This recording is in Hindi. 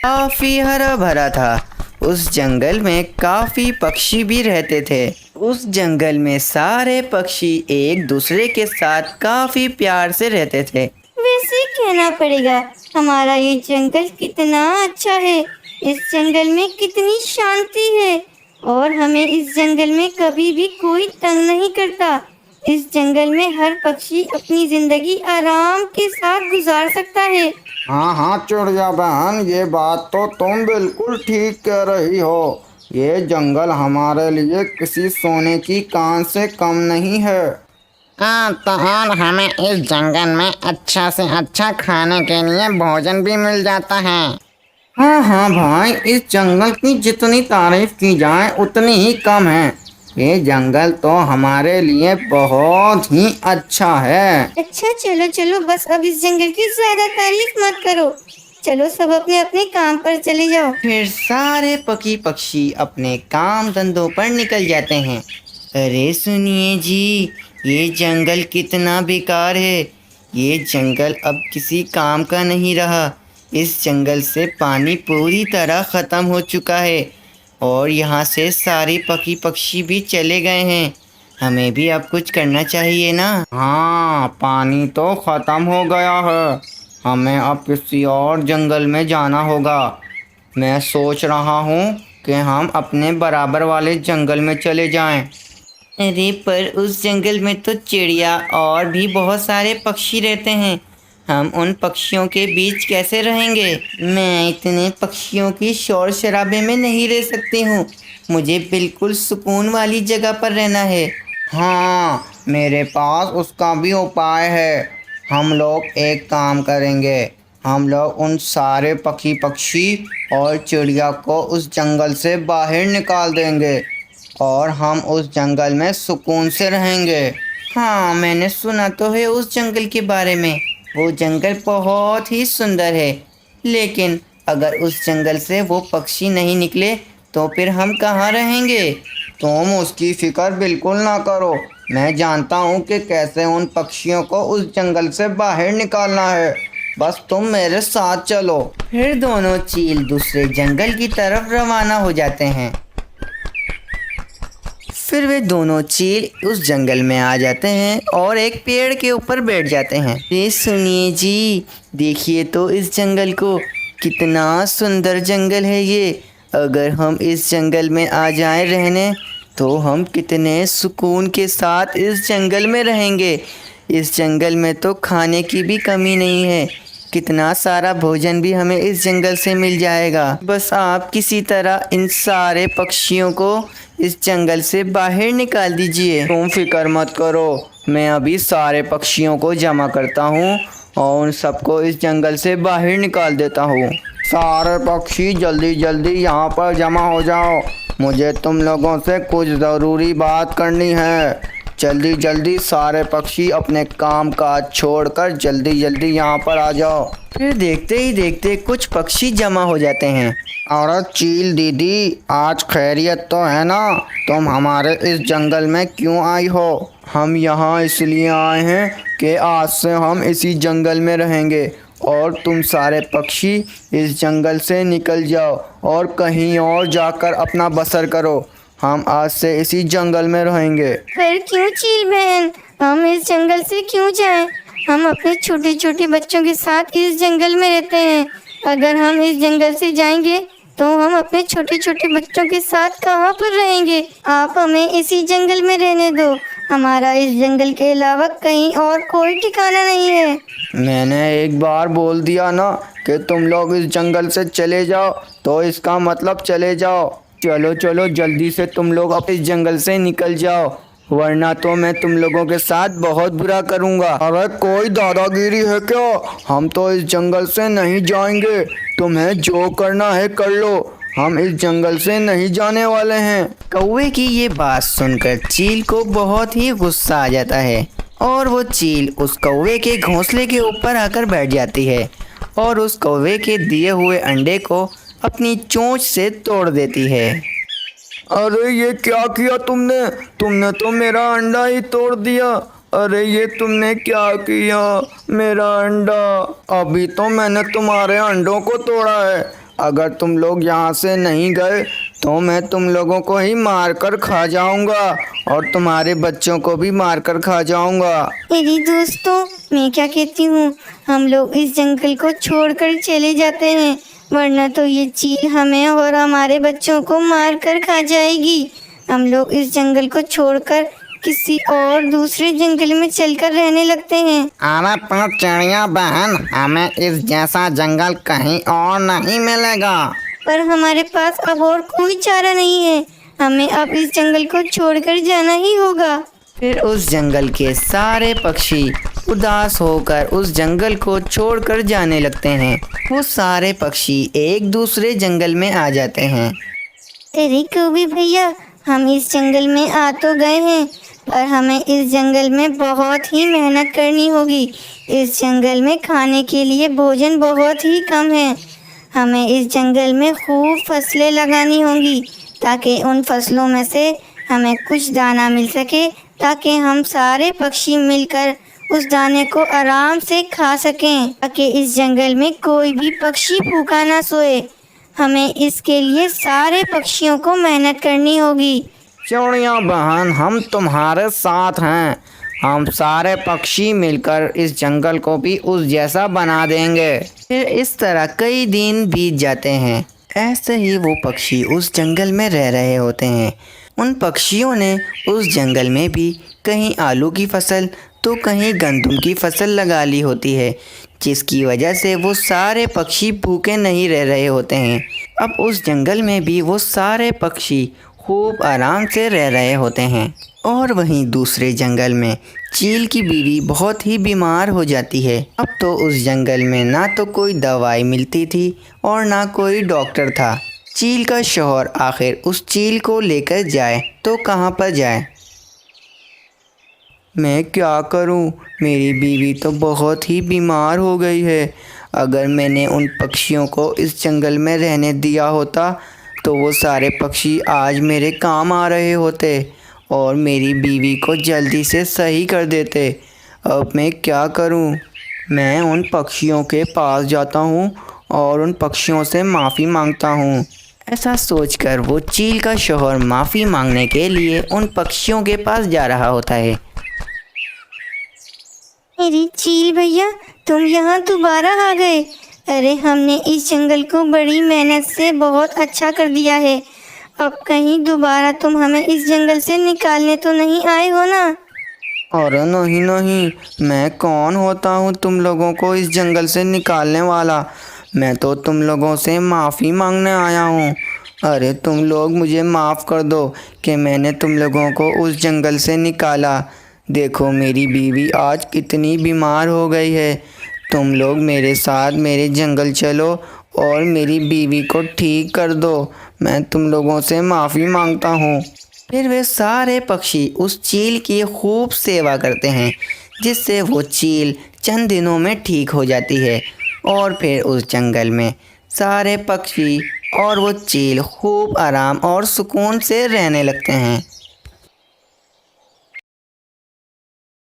काफी हरा भरा था। उस जंगल में काफी पक्षी भी रहते थे। उस जंगल में सारे पक्षी एक दूसरे के साथ काफी प्यार से रहते थे। वैसे कहना पड़ेगा, हमारा ये जंगल कितना अच्छा है। इस जंगल में कितनी शांति है और हमें इस जंगल में कभी भी कोई तंग नहीं करता। इस जंगल में हर पक्षी अपनी जिंदगी आराम के साथ गुजार सकता है। हाँ हाँ चिड़िया बहन, ये बात तो तुम बिल्कुल ठीक कह रही हो। ये जंगल हमारे लिए किसी सोने की कान से कम नहीं है। हाँ, तो और हमें इस जंगल में अच्छा से अच्छा खाने के लिए भोजन भी मिल जाता है। हाँ हाँ भाई, इस जंगल की जितनी तारीफ की जाए उतनी ही कम है। ये जंगल तो हमारे लिए बहुत ही अच्छा है। अच्छा चलो चलो, बस अब इस जंगल की ज्यादा तारीफ मत करो। चलो सब अपने अपने काम पर चले जाओ। फिर सारे पक्षी अपने काम धंधों पर निकल जाते हैं। अरे सुनिए जी, ये जंगल कितना बेकार है। ये जंगल अब किसी काम का नहीं रहा। इस जंगल से पानी पूरी तरह ख़त्म हो चुका है और यहाँ से सारे पक्षी भी चले गए हैं। हमें भी अब कुछ करना चाहिए ना। हाँ, पानी तो खत्म हो गया है। हमें अब किसी और जंगल में जाना होगा। मैं सोच रहा हूँ कि हम अपने बराबर वाले जंगल में चले जाएं। अरे पर उस जंगल में तो चिड़िया और भी बहुत सारे पक्षी रहते हैं। हम उन पक्षियों के बीच कैसे रहेंगे? मैं इतने पक्षियों की शोर शराबे में नहीं रह सकती हूँ। मुझे बिल्कुल सुकून वाली जगह पर रहना है। हाँ, मेरे पास उसका भी उपाय है। हम लोग एक काम करेंगे। हम लोग उन सारे पक्षी और चिड़िया को उस जंगल से बाहर निकाल देंगे और हम उस जंगल में सुकून से रहेंगे। हाँ, मैंने सुना तो है उस जंगल के बारे में। वो जंगल बहुत ही सुंदर है। लेकिन अगर उस जंगल से वो पक्षी नहीं निकले तो फिर हम कहाँ रहेंगे? तुम उसकी फिक्र बिल्कुल ना करो। मैं जानता हूँ कि कैसे उन पक्षियों को उस जंगल से बाहर निकालना है। बस तुम मेरे साथ चलो। फिर दोनों चील दूसरे जंगल की तरफ रवाना हो जाते हैं। फिर वे दोनों चील उस जंगल में आ जाते हैं और एक पेड़ के ऊपर बैठ जाते हैं। ये सुनिए जी, देखिए तो इस जंगल को, कितना सुंदर जंगल है ये। अगर हम इस जंगल में आ जाएं रहने तो हम कितने सुकून के साथ इस जंगल में रहेंगे। इस जंगल में तो खाने की भी कमी नहीं है। कितना सारा भोजन भी हमें इस जंगल से मिल जाएगा। बस आप किसी तरह इन सारे पक्षियों को इस जंगल से बाहर निकाल दीजिए। तुम फिक्र मत करो, मैं अभी सारे पक्षियों को जमा करता हूँ और उन सबको इस जंगल से बाहर निकाल देता हूँ। सारे पक्षी जल्दी जल्दी यहाँ पर जमा हो जाओ। मुझे तुम लोगों से कुछ ज़रूरी बात करनी है। जल्दी जल्दी सारे पक्षी अपने काम काज छोड़कर जल्दी जल्दी यहाँ पर आ जाओ। फिर देखते ही देखते कुछ पक्षी जमा हो जाते हैं। और चील दीदी, आज खैरियत तो है ना? तुम हमारे इस जंगल में क्यों आई हो? हम यहाँ इसलिए आए हैं कि आज से हम इसी जंगल में रहेंगे और तुम सारे पक्षी इस जंगल से निकल जाओ और कहीं और जाकर अपना बसर करो। हम आज से इसी जंगल में रहेंगे। फिर क्यों चील बहन, हम इस जंगल से क्यों जाएं? हम अपने छोटे छोटे बच्चों के साथ इस जंगल में रहते हैं। अगर हम इस जंगल से जाएंगे तो हम अपने छोटे छोटे बच्चों के साथ कहाँ पर रहेंगे? आप हमें इसी जंगल में रहने दो। हमारा इस जंगल के अलावा कहीं और कोई ठिकाना नहीं है। मैंने एक बार बोल दिया ना कि तुम लोग इस जंगल से चले जाओ, तो इसका मतलब चले जाओ। चलो चलो जल्दी से तुम लोग अब इस जंगल से निकल जाओ, वरना तो मैं तुम लोगों के साथ बहुत बुरा करूँगा। अरे कोई दादागिरी है क्या? हम तो इस जंगल से नहीं जाएंगे। तुम्हें जो करना है कर लो, हम इस जंगल से नहीं जाने वाले हैं। कौवे की ये बात सुनकर चील को बहुत ही गुस्सा आ जाता है और वो चील उस कौवे के घोंसले के ऊपर आकर बैठ जाती है और उस कौवे के दिए हुए अंडे को अपनी चोंच से तोड़ देती है। अरे ये क्या किया तुमने? तुमने तो मेरा अंडा ही तोड़ दिया। अरे ये तुमने क्या किया? मेरा अंडा! अभी तो मैंने तुम्हारे अंडों को तोड़ा है अगर तुम लोग यहाँ से नहीं गए तो मैं तुम लोगों को ही मार कर खा जाऊंगा और तुम्हारे बच्चों को भी मार कर खा जाऊंगा। मेरी दोस्तों, मैं क्या कहती हूँ, हम लोग इस जंगल को छोड़कर चले जाते हैं, वरना तो ये चील हमें और हमारे बच्चों को मार कर खा जाएगी। हम लोग इस जंगल को छोड़कर किसी और दूसरे जंगल में चलकर रहने लगते हैं। अरे तो चिड़िया बहन, हमें इस जैसा जंगल कहीं और नहीं मिलेगा। पर हमारे पास अब और कोई चारा नहीं है, हमें अब इस जंगल को छोड़कर जाना ही होगा। फिर उस जंगल के सारे पक्षी उदास होकर उस जंगल को छोड़कर जाने लगते हैं। वो सारे पक्षी एक दूसरे जंगल में आ जाते हैं। अरे कौवे भैया, हम इस जंगल में आ तो गए हैं, पर हमें इस जंगल में बहुत ही मेहनत करनी होगी। इस जंगल में खाने के लिए भोजन बहुत ही कम है। हमें इस जंगल में खूब फसलें लगानी होंगी, ताकि उन फसलों में से हमें कुछ दाना मिल सके, ताकि हम सारे पक्षी मिलकर उस दाने को आराम से खा सकें, ताकि इस जंगल में कोई भी पक्षी भूखा ना सोए। हमें इसके लिए सारे पक्षियों को मेहनत करनी होगी। चिड़िया बहन, हम तुम्हारे साथ हैं। हम सारे पक्षी मिलकर इस जंगल को भी उस जैसा बना देंगे। फिर इस तरह कई दिन बीत जाते हैं। ऐसे ही वो पक्षी उस जंगल में रह रहे होते हैं। उन पक्षियों ने उस जंगल में भी कहीं आलू की फसल तो कहीं गंदम की फसल लगा ली होती है, जिसकी वजह से वो सारे पक्षी भूखे नहीं रह रहे होते हैं। अब उस जंगल में भी वो सारे पक्षी खूब आराम से रह रहे होते हैं। और वहीं दूसरे जंगल में चील की बीवी बहुत ही बीमार हो जाती है। अब तो उस जंगल में ना तो कोई दवाई मिलती थी और ना कोई डॉक्टर था। चील का शौहर आखिर उस चील को लेकर जाए तो कहाँ पर जाए। मैं क्या करूं? मेरी बीवी तो बहुत ही बीमार हो गई है। अगर मैंने उन पक्षियों को इस जंगल में रहने दिया होता तो वो सारे पक्षी आज मेरे काम आ रहे होते और मेरी बीवी को जल्दी से सही कर देते। अब मैं क्या करूं? मैं उन पक्षियों के पास जाता हूं और उन पक्षियों से माफ़ी मांगता हूं। ऐसा सोचकर वो चील का शौहर माफ़ी मांगने के लिए उन पक्षियों के पास जा रहा होता है। मेरी चील भैया, तुम यहाँ दोबारा आ गए। अरे हमने इस जंगल को बड़ी मेहनत से बहुत अच्छा कर दिया है। अब कहीं दोबारा तुम हमें इस जंगल से निकालने तो नहीं आए हो ना? अरे नहीं नहीं, मैं कौन होता हूँ तुम लोगों को इस जंगल से निकालने वाला? मैं तो तुम लोगों से माफ़ी मांगने आया हूँ। अरे तुम लोग मुझे माफ़ कर दो कि मैंने तुम लोगों को उस जंगल से निकाला। देखो मेरी बीवी आज कितनी बीमार हो गई है। तुम लोग मेरे साथ मेरे जंगल चलो और मेरी बीवी को ठीक कर दो। मैं तुम लोगों से माफ़ी मांगता हूँ। फिर वे सारे पक्षी उस चील की खूब सेवा करते हैं, जिससे वो चील चंद दिनों में ठीक हो जाती है। और फिर उस जंगल में सारे पक्षी और वो चील खूब आराम और सुकून से रहने लगते हैं।